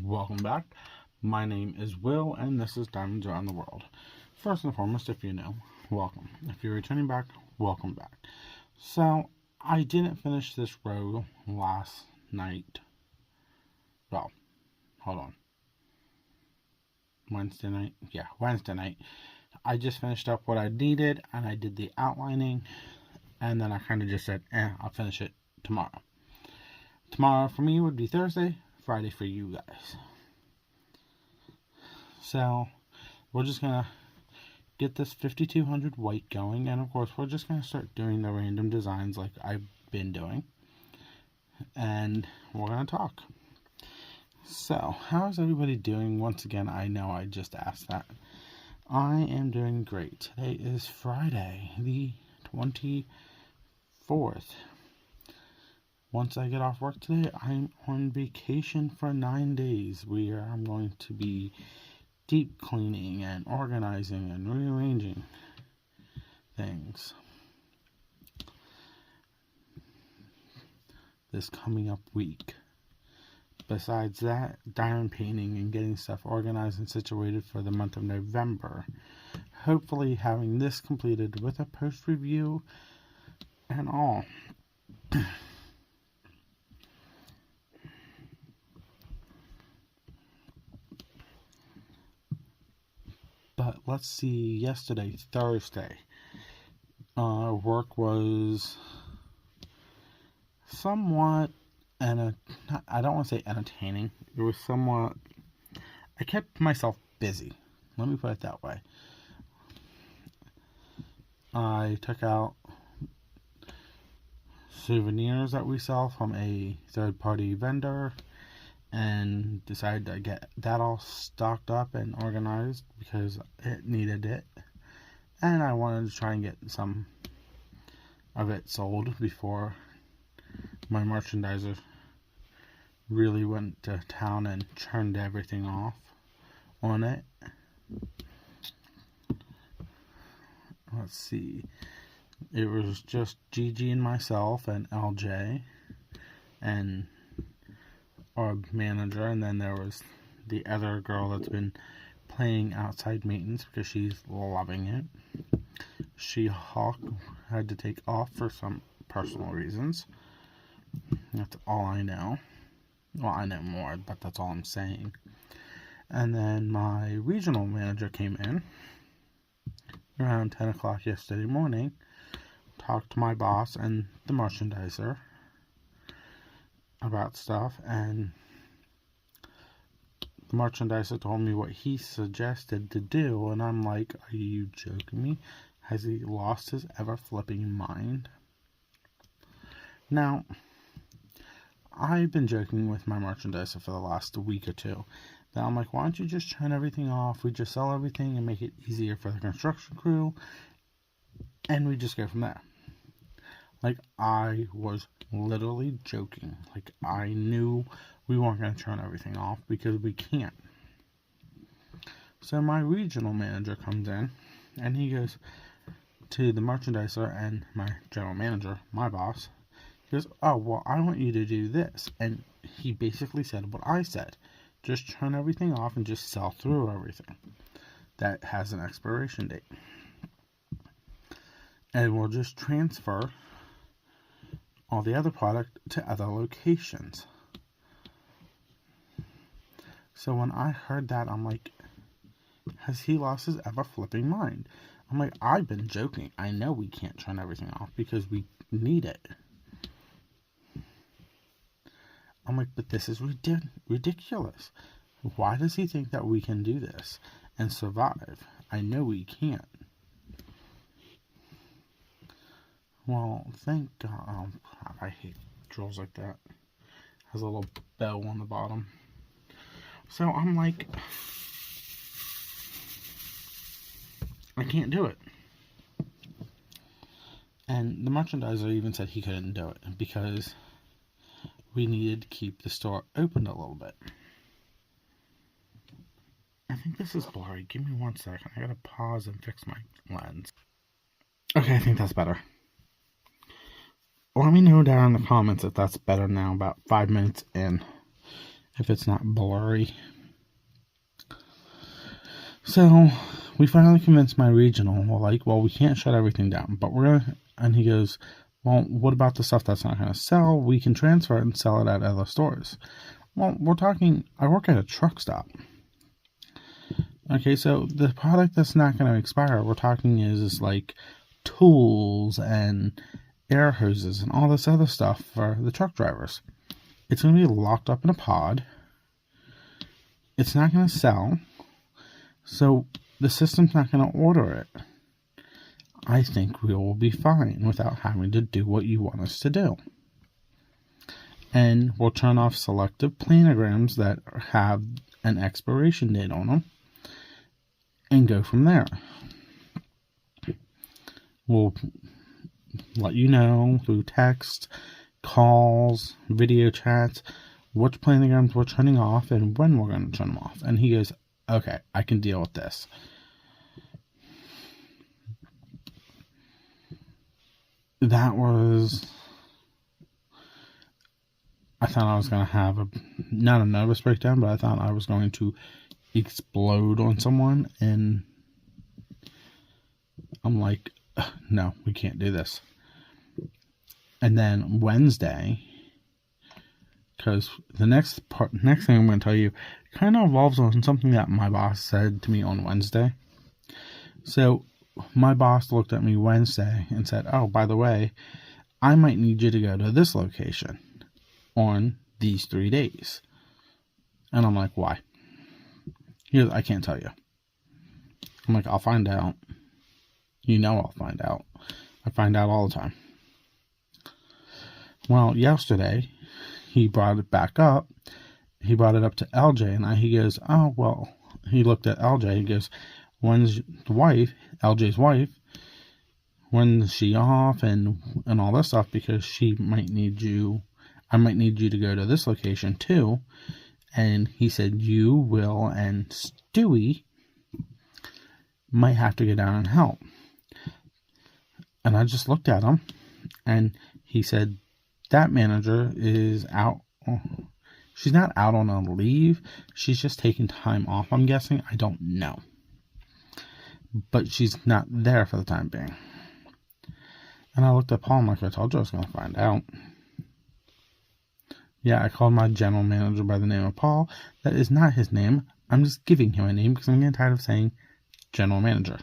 welcome back. My name is Will, and this is Diamonds Around the World. First and foremost, if you're new, welcome. If you're returning back, welcome back. So, I didn't finish this row last night. Well, hold on. Wednesday night? Yeah, Wednesday night. I just finished up what I needed, and I did the outlining, and then I kind of just said, I'll finish it tomorrow. Tomorrow for me would be Thursday, Friday for you guys. So, we're just going to get this 5200 white going, and of course we're just going to start doing the random designs like I've been doing, and we're going to talk. So, how is everybody doing? Once again, I know I just asked that. I am doing great. Today is Friday, the 24th. Once I get off work today, I'm on vacation for 9 days, where I'm going to be deep cleaning and organizing and rearranging things this coming up week. Besides that, diamond painting and getting stuff organized and situated for the month of November. Hopefully having this completed with a post review and all. But let's see, yesterday, Thursday, work was somewhat, I don't want to say entertaining. It was somewhat, I kept myself busy. Let me put it that way. I took out souvenirs that we sell from a third-party vendor and decided to get that all stocked up and organized because it needed it. And I wanted to try and get some of it sold before my merchandiser really went to town and churned everything off on it. Let's see. It was just Gigi and myself and LJ and our manager, and then there was the other girl that's been playing outside maintenance because she's loving it. She-Hulk had to take off for some personal reasons. That's all I know. Well, I know more, but that's all I'm saying. And then my regional manager came in around 10 o'clock yesterday morning, talked to my boss and the merchandiser about stuff, and the merchandiser told me what he suggested to do, and I'm like, are you joking me? Has he lost his ever-flipping mind? Now, I've been joking with my merchandiser for the last week or two. That I'm like, why don't you just turn everything off? We just sell everything and make it easier for the construction crew, and we just go from there. Like, I was literally joking. Like, I knew we weren't going to turn everything off because we can't. So my regional manager comes in, and he goes to the merchandiser and my general manager, my boss. He goes, oh, well, I want you to do this. And he basically said what I said. Just turn everything off and just sell through everything that has an expiration date. And we'll just transfer all the other product to other locations. So when I heard that, I'm like, has he lost his ever-flipping mind? I'm like, I've been joking. I know we can't turn everything off because we need it. I'm like, but this is ridiculous. Why does he think that we can do this and survive? I know we can't. Well, thank God. Oh, crap, I hate drills like that. Has a little bell on the bottom. So I'm like, I can't do it. And the merchandiser even said he couldn't do it because we needed to keep the store open a little bit. I think this is blurry. Give me 1 second. I gotta pause and fix my lens. Okay, I think that's better. Let me know down in the comments if that's better now, about 5 minutes in. if it's not blurry. So we finally convinced my regional, well, we can't shut everything down, but we're gonna. And he goes, well, what about the stuff that's not gonna sell? We can transfer it and sell it at other stores. Well, we're talking. I work at a truck stop. Okay, so the product that's not going to expire, we're talking is like tools and air hoses and all this other stuff for the truck drivers. It's going to be locked up in a pod. It's not going to sell. So the system's not going to order it. I think we will be fine without having to do what you want us to do. And we'll turn off selective planograms that have an expiration date on them and go from there. We'll let you know through text, calls, video chats, which planograms we're turning off and when we're going to turn them off. And he goes, okay, I can deal with this. That was... I thought I was going to have not a nervous breakdown, but I thought I was going to explode on someone, and I'm like, no, we can't do this. And then Wednesday, because the next thing I'm going to tell you kind of revolves on something that my boss said to me on Wednesday. So my boss looked at me Wednesday and said, oh, by the way, I might need you to go to this location on these 3 days. And I'm like, why? He goes, I can't tell you. I'm like, I'll find out. You know I'll find out. I find out all the time. Well, yesterday, he brought it back up. He brought it up to LJ, and he goes, oh, well, he looked at LJ. He goes, when's the wife, LJ's wife, when's she off and all this stuff, because she might need you. I might need you to go to this location too. And he said, you, Will, and Stewie might have to go down and help. And I just looked at him, and he said, that manager is out. She's not out on a leave. She's just taking time off, I'm guessing. I don't know. But she's not there for the time being. And I looked at Paul, like I told you I was going to find out. Yeah, I called my general manager by the name of Paul. That is not his name. I'm just giving him a name because I'm getting tired of saying general manager.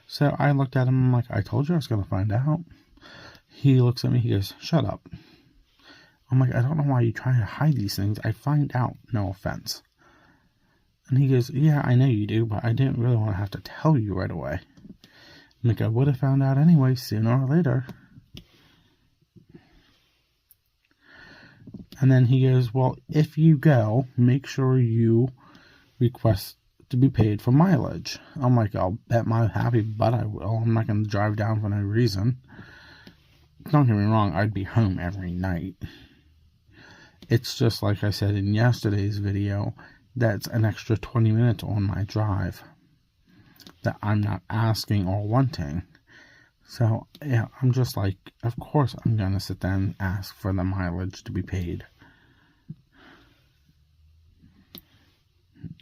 So I looked at him, I'm like, I told you I was going to find out. He looks at me, he goes, shut up. I'm like, I don't know why you try to hide these things. I find out, no offense. And he goes, yeah, I know you do, but I didn't really want to have to tell you right away. I'm like, I would have found out anyway, sooner or later. And then he goes, well, if you go, make sure you request to be paid for mileage. I'm like, I'll bet my happy butt I will. I'm not going to drive down for no reason. Don't get me wrong, I'd be home every night. It's just like I said in yesterday's video, that's an extra 20 minutes on my drive that I'm not asking or wanting. So, yeah, I'm just like, of course I'm going to sit there and ask for the mileage to be paid.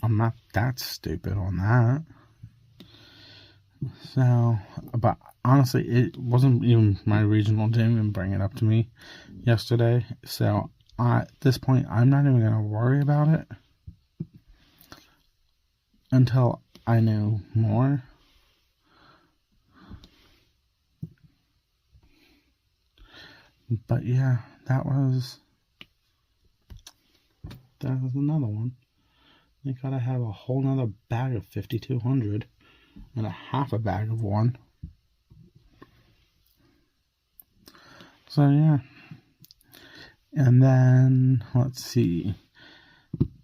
I'm not that stupid on that. So, but honestly, it wasn't even my regional, didn't even bring it up to me yesterday. So, at this point, I'm not even going to worry about it until I know more. But yeah, that was another one. They gotta have a whole nother bag of 5,200 and a half a bag of one. So yeah. And then, let's see.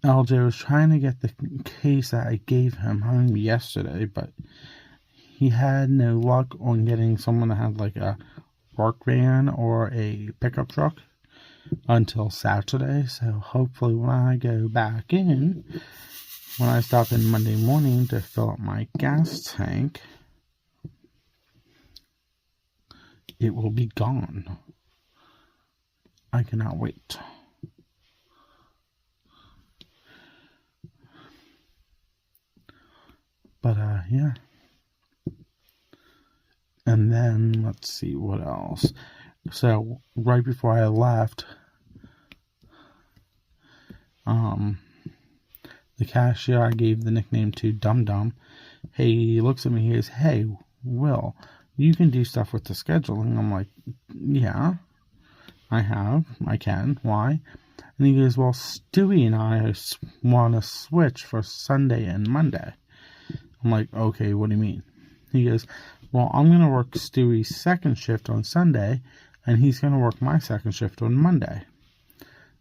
LJ was trying to get the case that I gave him yesterday, but he had no luck on getting someone that had like a work van or a pickup truck until Saturday. So hopefully when I go back in, when I stop in Monday morning to fill up my gas tank, it will be gone. I cannot wait. But, yeah. And then, let's see, what else? So, right before I left, the cashier I gave the nickname to, Dum Dum, he looks at me, he goes, "Hey, Will, you can do stuff with the scheduling." I'm like, "Yeah, I can. Why?" And he goes, "Well, Stewie and I want to switch for Sunday and Monday." I'm like, "Okay, what do you mean?" He goes, "Well, I'm going to work Stewie's second shift on Sunday, and he's going to work my second shift on Monday."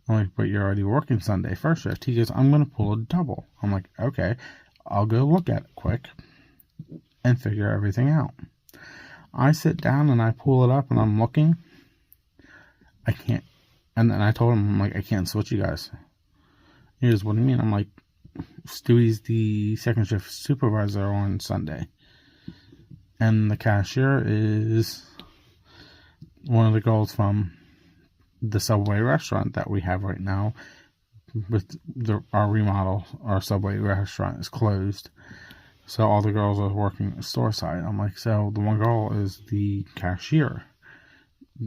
I'm like, "But you're already working Sunday first shift." He goes, "I'm going to pull a double." I'm like, "Okay, I'll go look at it quick and figure everything out." I sit down and I pull it up and I'm looking. I can't. And then I told him, I'm like, "I can't switch you guys." He goes, "What do you mean?" I'm like, "Stewie's the second shift supervisor on Sunday. And the cashier is one of the girls from the Subway restaurant that we have right now. With our remodel, our Subway restaurant is closed. So all the girls are working at store side." I'm like, "So the one girl is the cashier.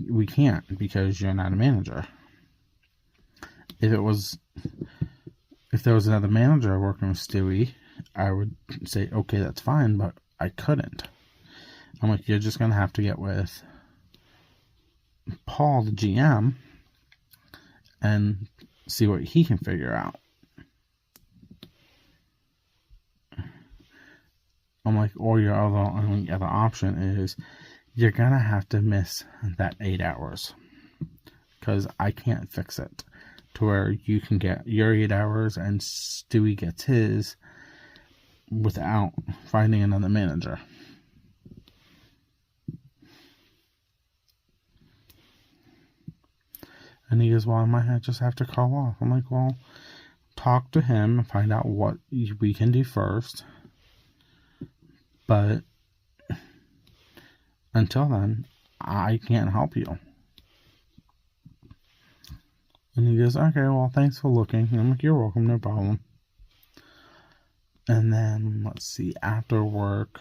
We can't because you're not a manager. If there was another manager working with Stewie, I would say, okay, that's fine, but I couldn't." I'm like, "You're just going to have to get with Paul, the GM, and see what he can figure out." I'm like, "Or your only other option is you're going to have to miss that 8 hours. Because I can't fix it to where you can get your 8 hours and Stewie gets his without finding another manager." And he goes, "Well, I might just have to call off." I'm like, "Well, talk to him and find out what we can do first. But until then, I can't help you." And he goes, "Okay, well, thanks for looking." And I'm like, "You're welcome, no problem." And then, let's see, after work,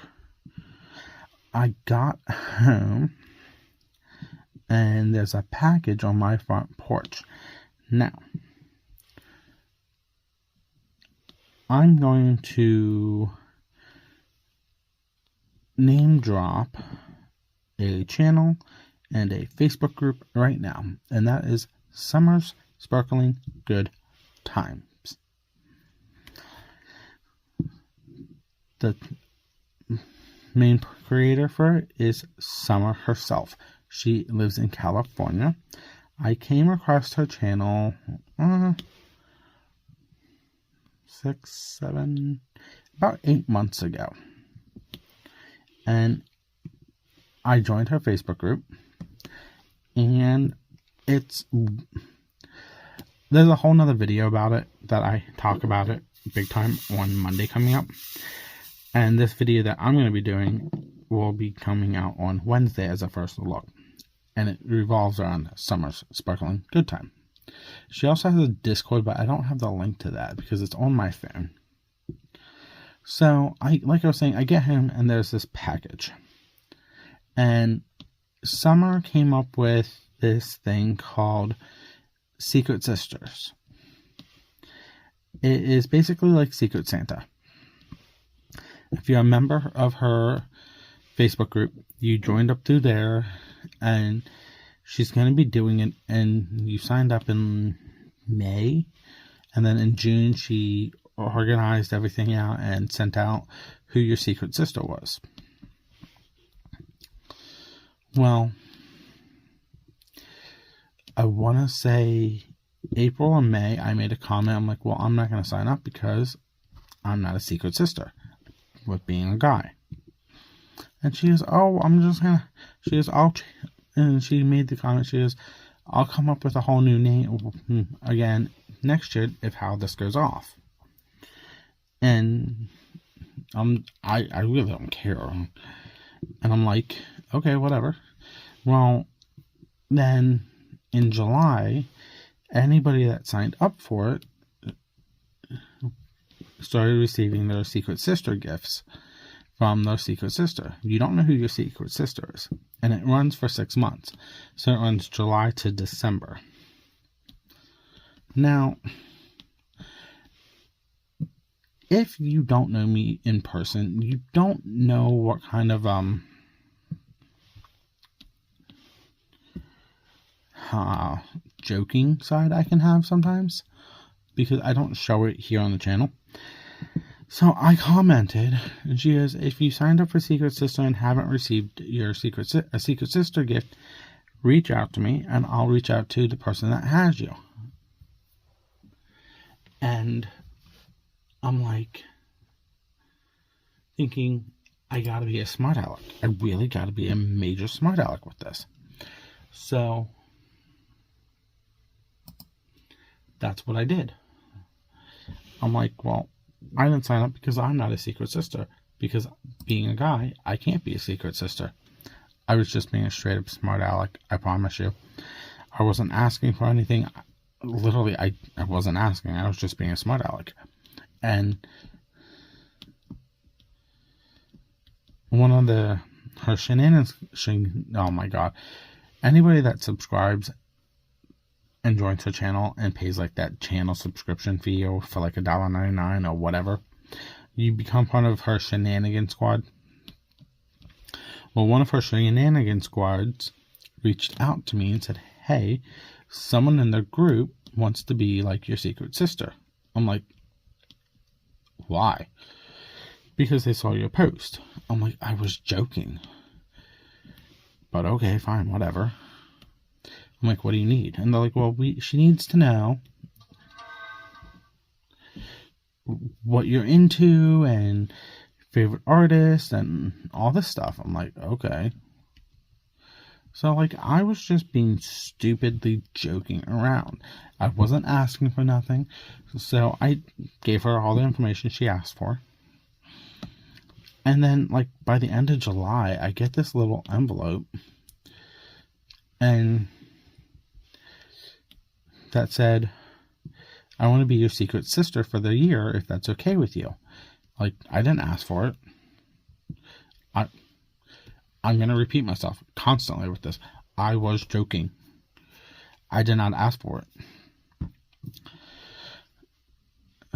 I got home, and there's a package on my front porch. Now, I'm going to name drop a channel and a Facebook group right now, and that is Summer's Sparkling Good Times. The main creator for it is Summer herself. She lives in California. I came across her channel about 8 months ago. And I joined her Facebook group. And there's a whole nother video about it that I talk about it big time on Monday coming up. And this video that I'm going to be doing will be coming out on Wednesday as a first look. And it revolves around Summer's Sparkling Good Time. She also has a Discord, but I don't have the link to that because it's on my phone. So, like I was saying, I get him and there's this package. And Summer came up with this thing called Secret Sisters. It is basically like Secret Santa. If you're a member of her Facebook group, you joined up through there, and she's going to be doing it, and you signed up in May, and then in June she organized everything out and sent out who your secret sister was. Well, I want to say April or May, I made a comment. I'm like, "Well, I'm not going to sign up because I'm not a secret sister with being a guy." And she goes, "Oh, I'm just going to," she goes, and she made the comment, she goes, "I'll come up with a whole new name again next year if how this goes off." And I really don't care. And I'm like, okay, whatever. Well, then in July, anybody that signed up for it started receiving their Secret Sister gifts from their Secret Sister. You don't know who your Secret Sister is. And it runs for 6 months. So it runs July to December. Now, if you don't know me in person, you don't know what kind of joking side I can have sometimes, because I don't show it here on the channel. So I commented, and she goes, if you signed up for Secret Sister and haven't received your Secret Sister gift, reach out to me, and I'll reach out to the person that has you. And I'm like, thinking, I gotta be a smart aleck. I really gotta be a major smart aleck with this. So that's what I did. I'm like, well, I didn't sign up because I'm not a Secret Sister. Because being a guy, I can't be a Secret Sister. I was just being a straight up smart aleck, I promise you. I wasn't asking for anything. Literally, I wasn't asking. I was just being a smart aleck. And one of her shenanigans, oh my god. Anybody that subscribes and joins her channel and pays like that channel subscription fee or for like $1.99 or whatever, you become part of her shenanigan squad. Well, one of her shenanigan squads reached out to me and said, hey, someone in their group wants to be like your Secret Sister. I'm like, why? Because they saw your post. I'm like, I was joking. But okay, fine, whatever. I'm like, what do you need? And they're like, well, she needs to know what you're into and favorite artist and all this stuff. I'm like, okay. So, like, I was just being stupidly joking around. I wasn't asking for nothing. So I gave her all the information she asked for. And then, like, by the end of July, I get this little envelope. And that said, I want to be your Secret Sister for the year, if that's okay with you. Like, I didn't ask for it. I'm going to repeat myself constantly with this. I was joking. I did not ask for it.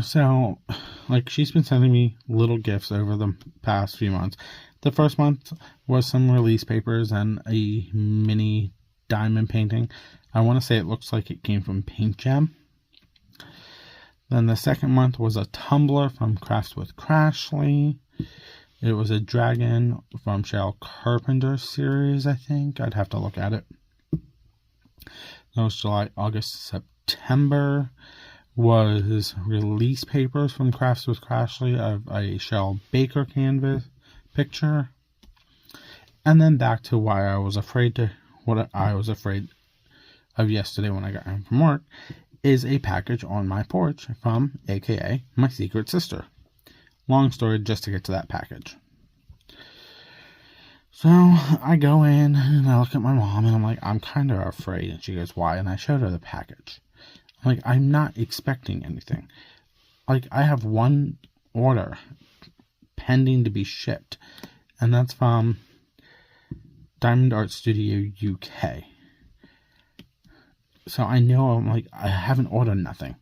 So, like, she's been sending me little gifts over the past few months. The first month was some release papers and a mini diamond painting. I want to say it looks like it came from Paint Jam. Then the second month was a tumbler from Crafts with Crashly. It was a dragon from Cheryl Carpenter's series, I think. I'd have to look at it. That was July, August, September. Was release papers from Crafts with Crashly of a Cheryl Baker canvas picture. And then back to what I was afraid of yesterday when I got home from work, is a package on my porch from AKA my Secret Sister. Long story just to get to that package. So I go in and I look at my mom and I'm like, I'm kind of afraid. And she goes, why? And I showed her the package. I'm like, I'm not expecting anything. Like, I have one order pending to be shipped. And that's from Diamond Art Studio UK. So I know, I'm like, I haven't ordered nothing.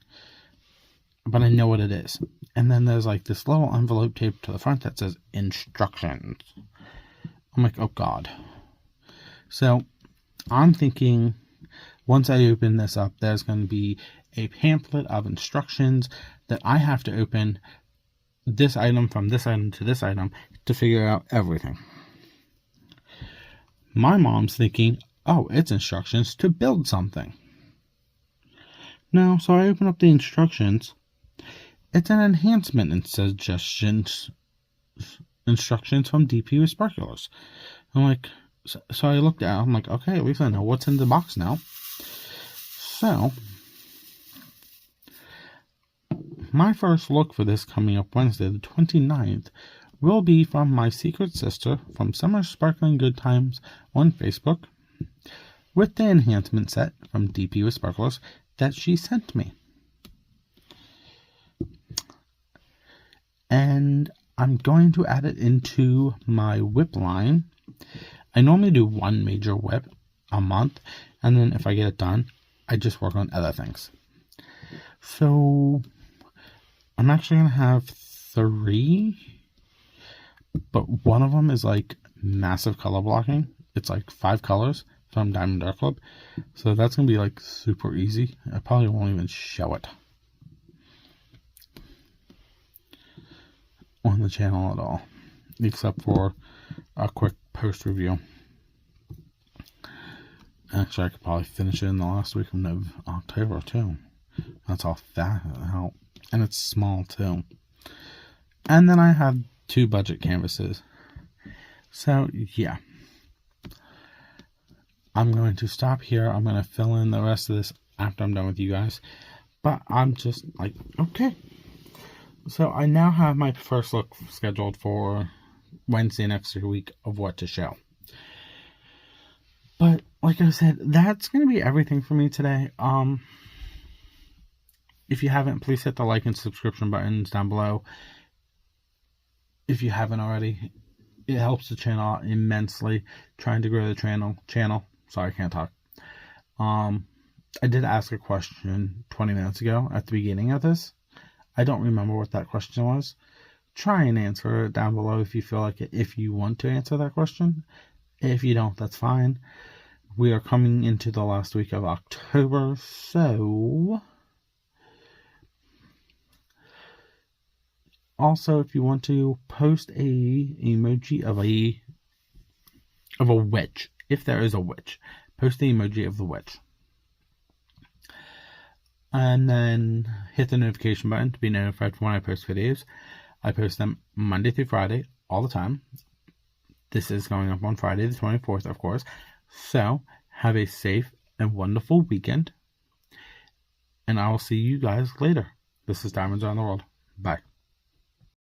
But I know what it is. And then there's like this little envelope taped to the front that says instructions. I'm like, oh God. So I'm thinking once I open this up, there's going to be a pamphlet of instructions that I have to open this item from this item to this item to figure out everything. My mom's thinking, oh, it's instructions to build something. No, so I open up the instructions. It's an enhancement and instructions from DP with Sparkulars. I'm like, so I looked at it, I'm like, okay, at least I know what's in the box now. So, my first look for this coming up Wednesday, the 29th, will be from my Secret Sister from Summer Sparkling Good Times on Facebook. with the enhancement set from DP with Sparklers that she sent me. And I'm going to add it into my whip line. I normally do one major whip a month, and then if I get it done, I just work on other things. So I'm actually going to have 3, but one of them is like massive color blocking. It's like 5 colors from Diamond Dark Club. So that's going to be like super easy. I probably won't even show it on the channel at all, except for a quick post review. Actually, I could probably finish it in the last week of October too. That's all fat out, and it's small too. And then I have 2 budget canvases. So yeah, I'm going to stop here. I'm going to fill in the rest of this after I'm done with you guys. But I'm just like, okay. So I now have my first look scheduled for Wednesday next week of what to show. But like I said, that's going to be everything for me today. If you haven't, please hit the like and subscription buttons down below. If you haven't already, it helps the channel out immensely. Trying to grow the channel. Sorry, I can't talk. I did ask a question 20 minutes ago at the beginning of this. I don't remember what that question was. Try and answer it down below if you feel like it, if you want to answer that question. If you don't, that's fine. We are coming into the last week of October, so also if you want to post a emoji of a witch, if there is a witch, post the emoji of the witch. And then hit the notification button to be notified when I post videos. I post them Monday through Friday all the time. This is going up on Friday the 24th, of course. So, have a safe and wonderful weekend. And I will see you guys later. This is Diamonds Around the World. Bye.